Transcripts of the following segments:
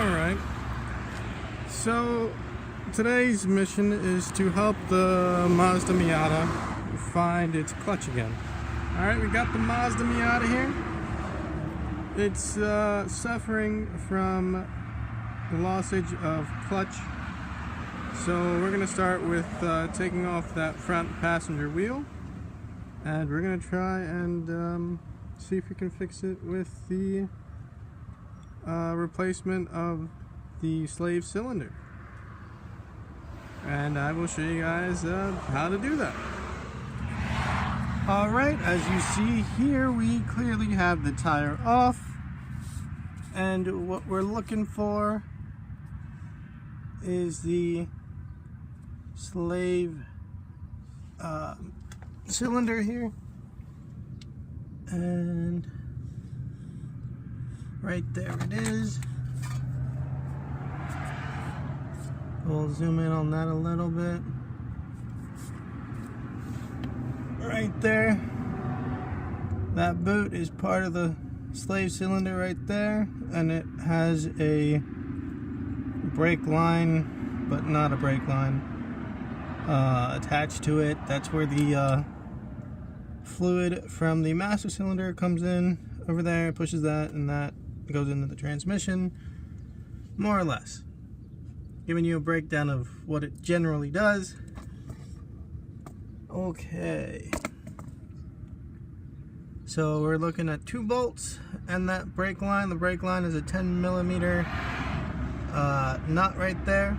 Alright, so today's mission is to help the Mazda Miata find its clutch again. Alright, we got the Mazda Miata here. It's suffering from the lossage of clutch. So we're going to start with taking off that front passenger wheel. And we're going to try and see if we can fix it with the replacement of the slave cylinder. And I will show you guys how to do that. Alright, as you see here, we clearly have the tire off. And what we're looking for is the slave cylinder here. And right there it is. We'll zoom in on that a little bit. Right there. That boot is part of the slave cylinder right there, and it has a brake line, but not a brake line, attached to it. That's where the fluid from the master cylinder comes in over there, pushes that, and that goes into the transmission, more or less. Giving you a breakdown of what it generally does. Okay. So we're looking at 2 bolts and that brake line. The brake line is a 10mm nut right there.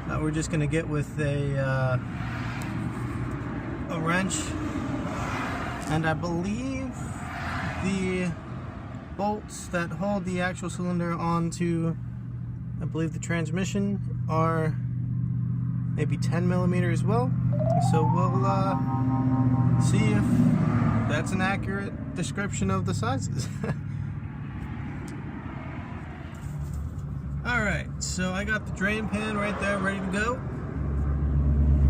That we're just going to get with a wrench. And I believe the bolts that hold the actual cylinder onto, I believe, the transmission are maybe 10mm as well. So we'll see if that's an accurate description of the sizes. Alright, so I got the drain pan right there ready to go.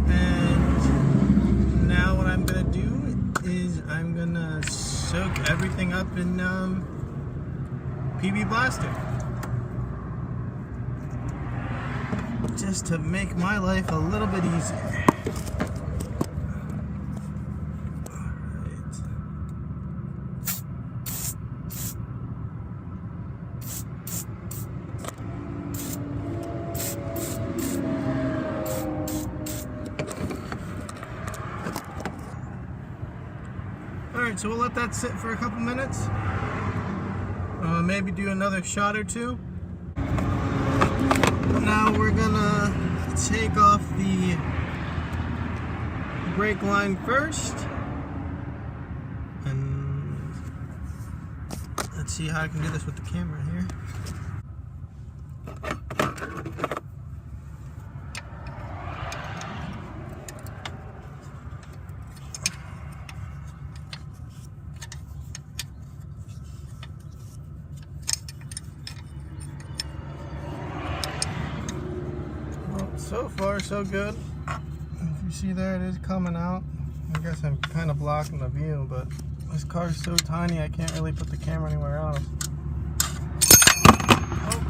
And now what I'm going to do is I'm going to soak everything up in PB Blaster. Just to make my life a little bit easier. Alright, so we'll let that sit for a couple minutes. Maybe do another shot or two. Now we're gonna take off the brake line first. And let's see how I can do this with the camera here. So far, so good. If you see there, it is coming out. I guess I'm kind of blocking the view, but this car is so tiny I can't really put the camera anywhere else. Oh.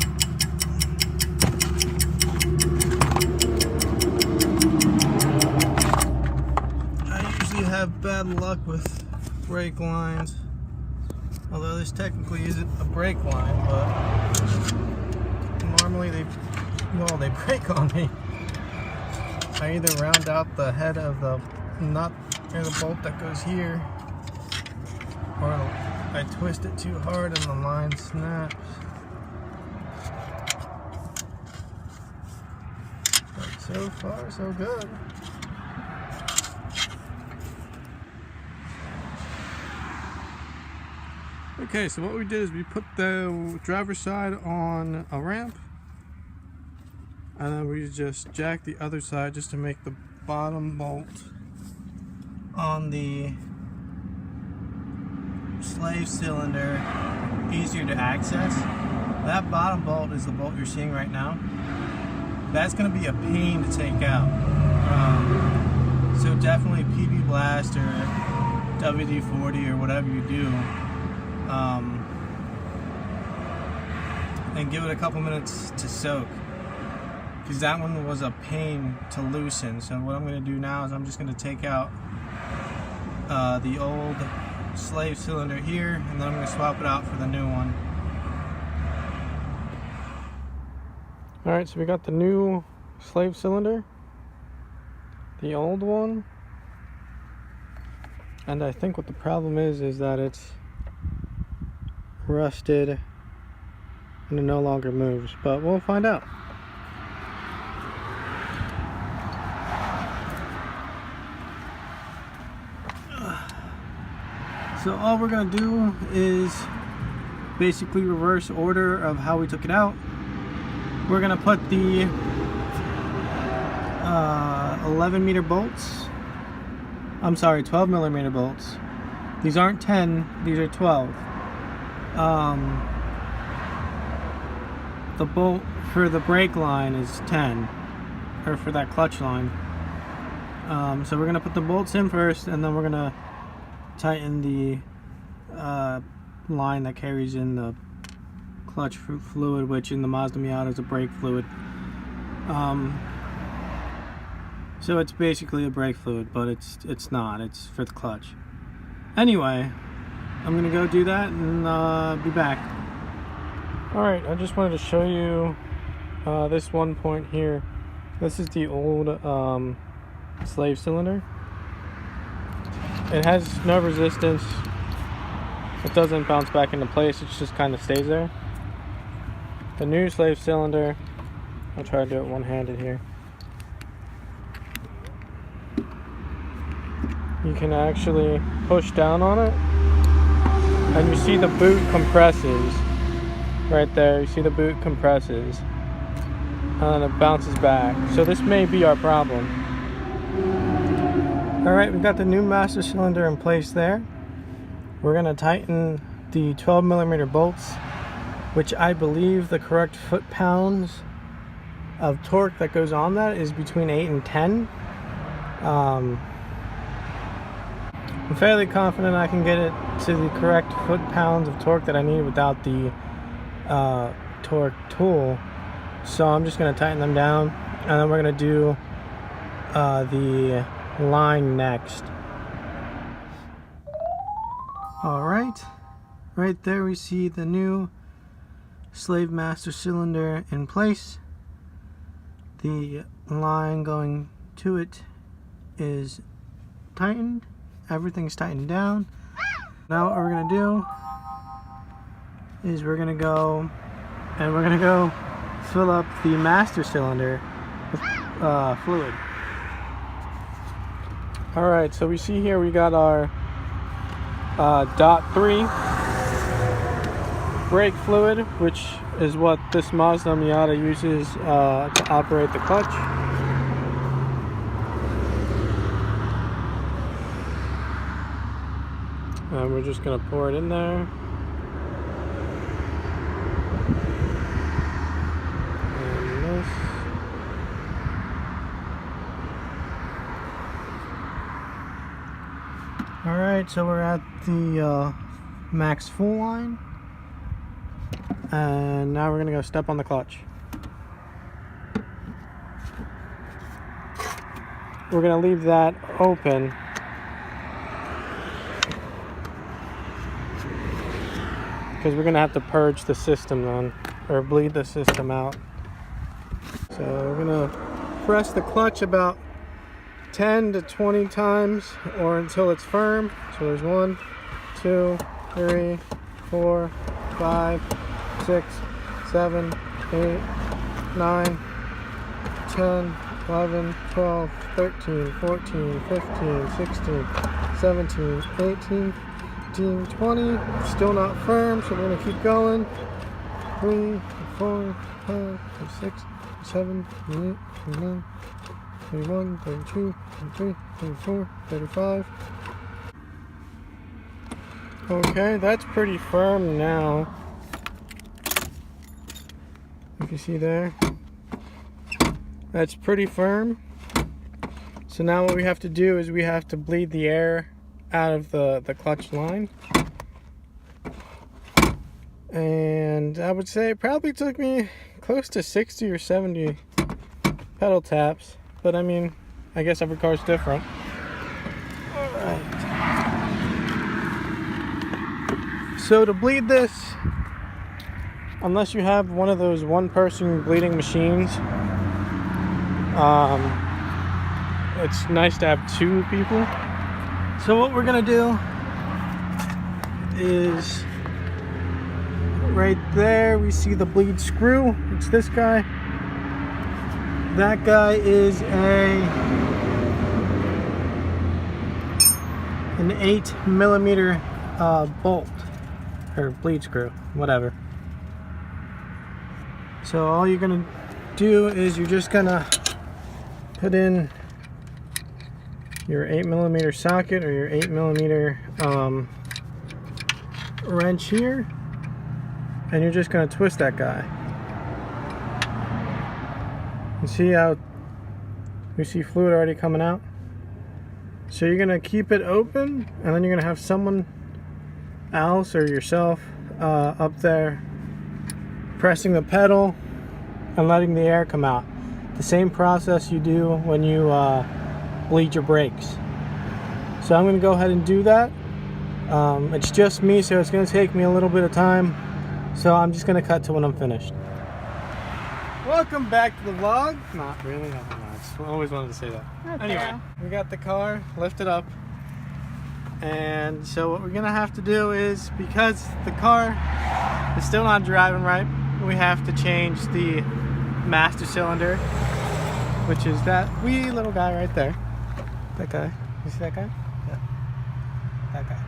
I usually have bad luck with brake lines, although this technically isn't a brake line, but normally they break on me. I either round out the head of the nut or the bolt that goes here, or I twist it too hard and the line snaps. But so far, so good. Okay, so what we did is we put the driver's side on a ramp. And then we just jack the other side just to make the bottom bolt on the slave cylinder easier to access. That bottom bolt is the bolt you're seeing right now. That's going to be a pain to take out. So definitely PB Blast or WD-40 or whatever you do and give it a couple minutes to soak, because that one was a pain to loosen. So what I'm going to do now is I'm just going to take out the old slave cylinder here, and then I'm going to swap it out for the new one. Alright, so we got the new slave cylinder, the old one, and I think what the problem is that it's rusted and it no longer moves, but we'll find out. So all we're gonna do is basically reverse order of how we took it out. We're gonna put the 11 meter bolts, I'm sorry, 12 millimeter bolts. These aren't 10, these are 12. The bolt for the brake line is 10, or for that clutch line. So we're gonna put the bolts in first, and then we're gonna tighten the line that carries in the clutch fluid, which in the Mazda Miata is a brake fluid. So it's basically a brake fluid, but it's not. It's for the clutch. Anyway, I'm gonna go do that and be back. Alright, I just wanted to show you this one point here. This is the old slave cylinder. It has no resistance. It doesn't bounce back into place. It just kind of stays there. The new slave cylinder, I'll try to do it one-handed here. You can actually push down on it, and you see the boot compresses. Right there, you see the boot compresses, and it bounces back. So this may be our problem. Alright, we've got the new master cylinder in place there. We're going to tighten the 12 millimeter bolts, which I believe the correct foot-pounds of torque that goes on that is between 8 and 10. I'm fairly confident I can get it to the correct foot-pounds of torque that I need without the torque tool. So I'm just going to tighten them down, and then we're going to do the line next. Alright, right there we see the new slave master cylinder in place. The line going to it is tightened. Everything's tightened down. Now what we're going to do is we're going to go fill up the master cylinder with fluid. Alright, so we see here we got our .3 brake fluid, which is what this Mazda Miata uses to operate the clutch. And we're just going to pour it in there. And this. Alright, so we're at the max full line, and now we're going to go step on the clutch. We're going to leave that open because we're going to have to purge the system then, or bleed the system out. So we're going to press the clutch about 10 to 20 times, or until it's firm. So there's 1, 2, 3, 4, 5, 6, 7, 8, 9, 10, 11, 12, 13, 14, 15, 16, 17, 18, 19, 20. Still not firm, so we're going to keep going. 3, 4, 5, 6, 7, 8, 9, 31, 32, 33, 34, 35. Okay, that's pretty firm now. If you see there, that's pretty firm. So now what we have to do is we have to bleed the air out of the clutch line. And And I would say it probably took me close to 60 or 70 pedal taps. But I mean, I guess every car's different. Alright. So to bleed this, unless you have one of those one-person bleeding machines, it's nice to have two people. So what we're gonna do is right there we see the bleed screw. It's this guy. That guy is an 8mm bolt or bleed screw, whatever. So all you're gonna do is you're just gonna put in your 8mm socket or your 8mm wrench here, and you're just gonna twist that guy. You see how we see fluid already coming out? So you're gonna keep it open, and then you're gonna have someone else or yourself up there pressing the pedal and letting the air come out. The same process you do when you bleed your brakes. So I'm gonna go ahead and do that. It's just me, so it's gonna take me a little bit of time. So I'm just gonna cut to when I'm finished. Welcome back to the vlog. Not really, I always wanted to say that. Okay. Anyway, we got the car lifted up. And so what we're gonna have to do is, because the car is still not driving right, we have to change the master cylinder, which is that wee little guy right there. That guy. You see that guy? Yeah. That guy.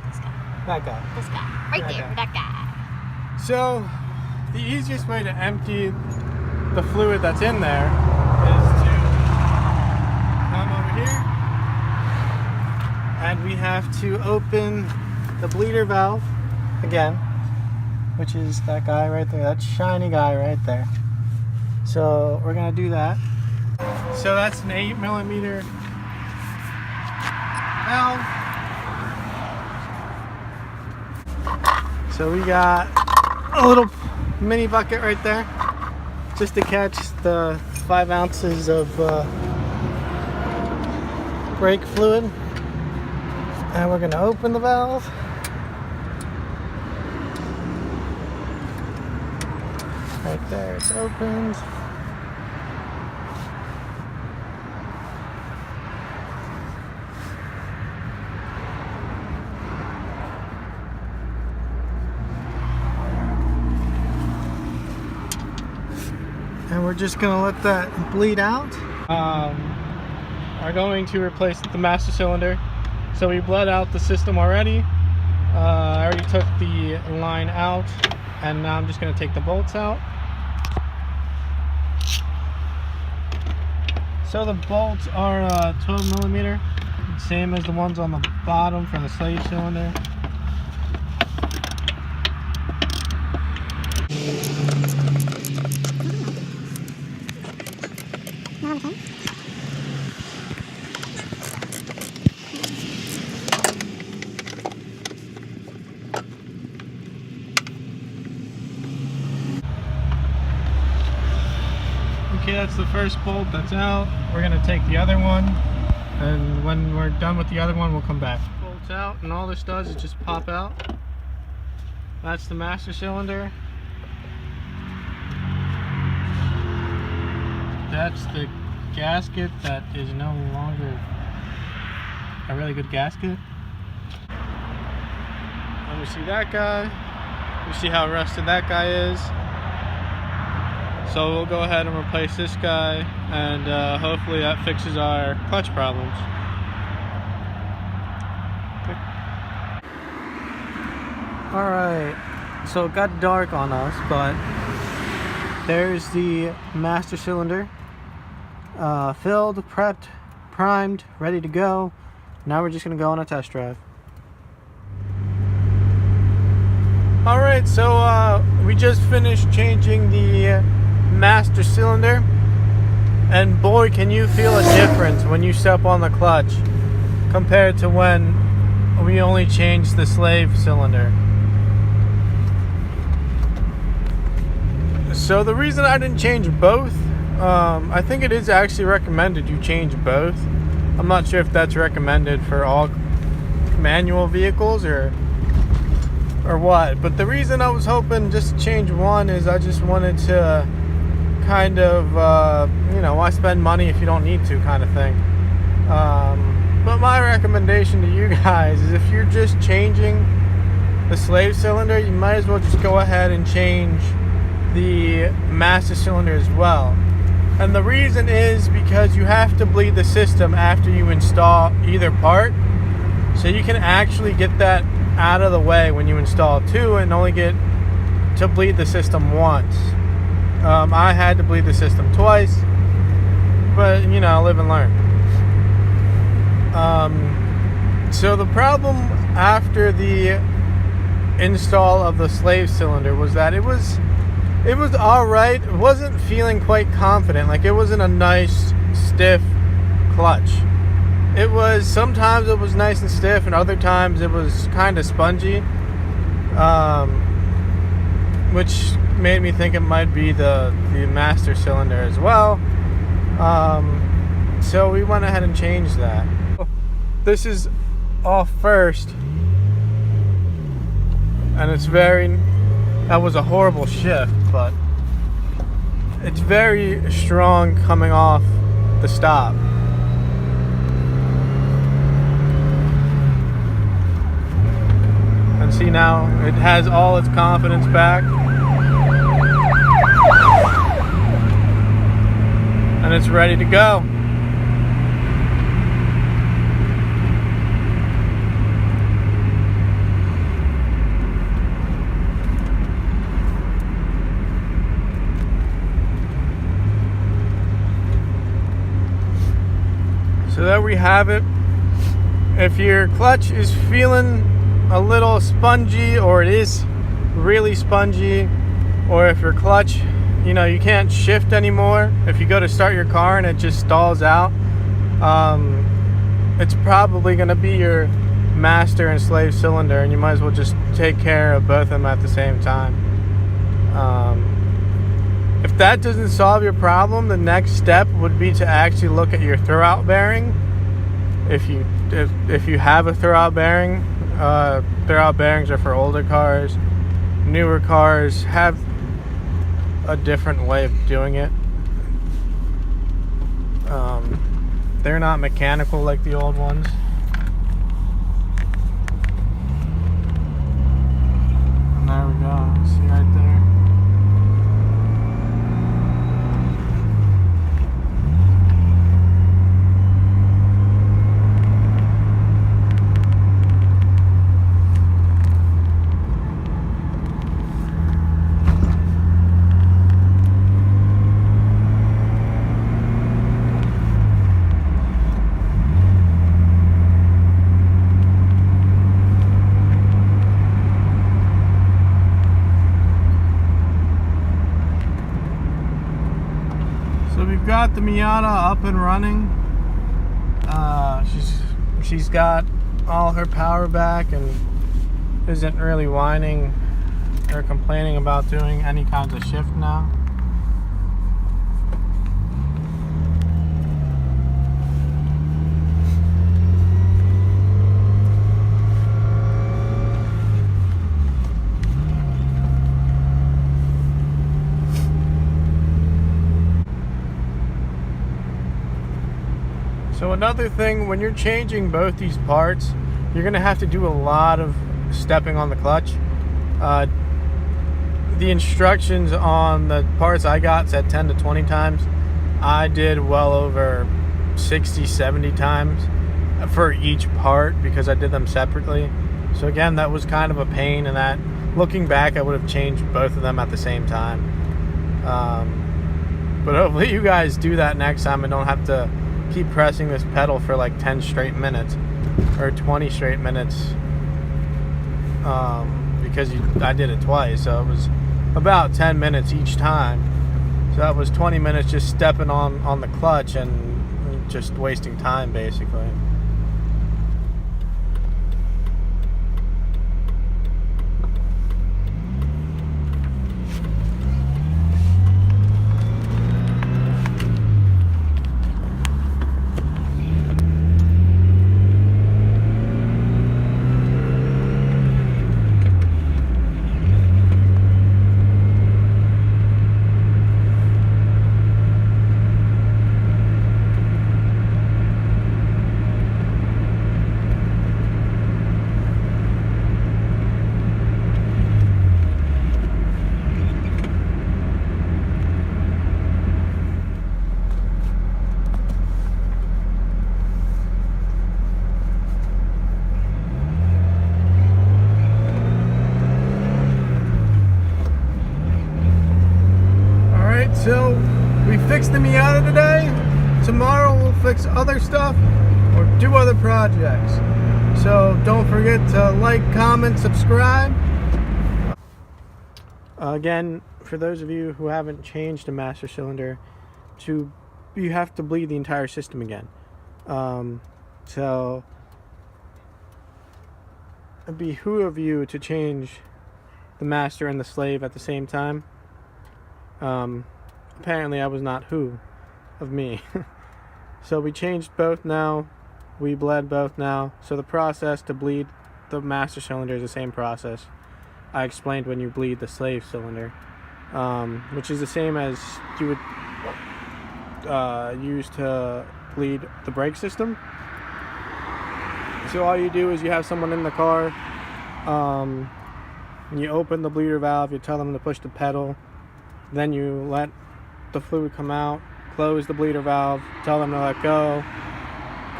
This guy. That guy. This guy. Right there. That guy. So the easiest way to empty the fluid that's in there is to come over here, and we have to open the bleeder valve again, which is that guy right there, that shiny guy right there. So we're gonna do that. So that's an 8mm valve. So we got a little mini bucket right there, just to catch the 5 ounces of brake fluid. And we're gonna open the valve. Right there, it's opened. And we're just gonna let that bleed out. Are going to replace the master cylinder. So we bled out the system already. I already took the line out, and now I'm just gonna take the bolts out. So the bolts are 12mm, same as the ones on the bottom for the slave cylinder. Okay, that's the first bolt that's out. We're gonna take the other one, and when we're done with the other one, we'll come back. Bolts out, and all this does is just pop out. That's the master cylinder. That's the gasket that is no longer a really good gasket. And we see that guy. We see how rusted that guy is. So we'll go ahead and replace this guy, and hopefully that fixes our clutch problems. Okay. Alright, so it got dark on us, but there's the master cylinder. Filled, prepped, primed, ready to go. Now we're just going to go on a test drive. Alright, so we just finished changing the master cylinder, and boy, can you feel a difference when you step on the clutch compared to when we only changed the slave cylinder. So the reason I didn't change both, I think it is actually recommended you change both. I'm not sure if that's recommended for all manual vehicles or what, but the reason I was hoping just to change one is I just wanted to kind of, why spend money if you don't need to, kind of thing. But my recommendation to you guys is if you're just changing the slave cylinder, you might as well just go ahead and change the master cylinder as well. And the reason is because you have to bleed the system after you install either part, so you can actually get that out of the way when you install two and only get to bleed the system once. I had to bleed the system twice, but live and learn. So the problem after the install of the slave cylinder was that it was alright. It wasn't feeling quite confident. Like, it wasn't a nice stiff clutch. It was, sometimes it was nice and stiff, and other times it was kind of spongy, which made me think it might be the master cylinder as well. So we went ahead and changed that. This is off first, and it's that was a horrible shift, but it's very strong coming off the stop. And see, now it has all its confidence back, and it's ready to go. So there we have it. If your clutch is feeling a little spongy, or it is really spongy, or if your clutch, you can't shift anymore, if you go to start your car and it just stalls out, it's probably going to be your master and slave cylinder, and you might as well just take care of both of them at the same time. If that doesn't solve your problem, the next step would be to actually look at your throwout bearing. If you have a throwout bearing, throwout bearings are for older cars. Newer cars have a different way of doing it. They're not mechanical like the old ones. And there we go. See right there. Got the Miata up and running. She's got all her power back and isn't really whining or complaining about doing any kinds of shift now. So another thing, when you're changing both these parts, you're going to have to do a lot of stepping on the clutch. The instructions on the parts I got said 10 to 20 times. I did well over 60, 70 times for each part because I did them separately. So again, that was kind of a pain, and that, looking back, I would have changed both of them at the same time. But hopefully you guys do that next time and don't have to keep pressing this pedal for like 10 straight minutes or 20 straight minutes, because I did it twice, so it was about 10 minutes each time. So that was 20 minutes just stepping on the clutch and just wasting time, basically. So we fixed the Miata today. Tomorrow we'll fix other stuff or do other projects. So don't forget to like, comment, subscribe. Again, for those of you who haven't changed a master cylinder, you have to bleed the entire system again. So it behoove you to change the master and the slave at the same time. Apparently I was not who of me. So we changed both now. We bled both now. So the process to bleed the master cylinder is the same process I explained when you bleed the slave cylinder, which is the same as you would use to bleed the brake system. So all you do is you have someone in the car, and you open the bleeder valve, you tell them to push the pedal, then you let the fluid come out, close the bleeder valve, tell them to let go,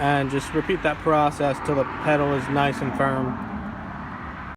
and just repeat that process till the pedal is nice and firm.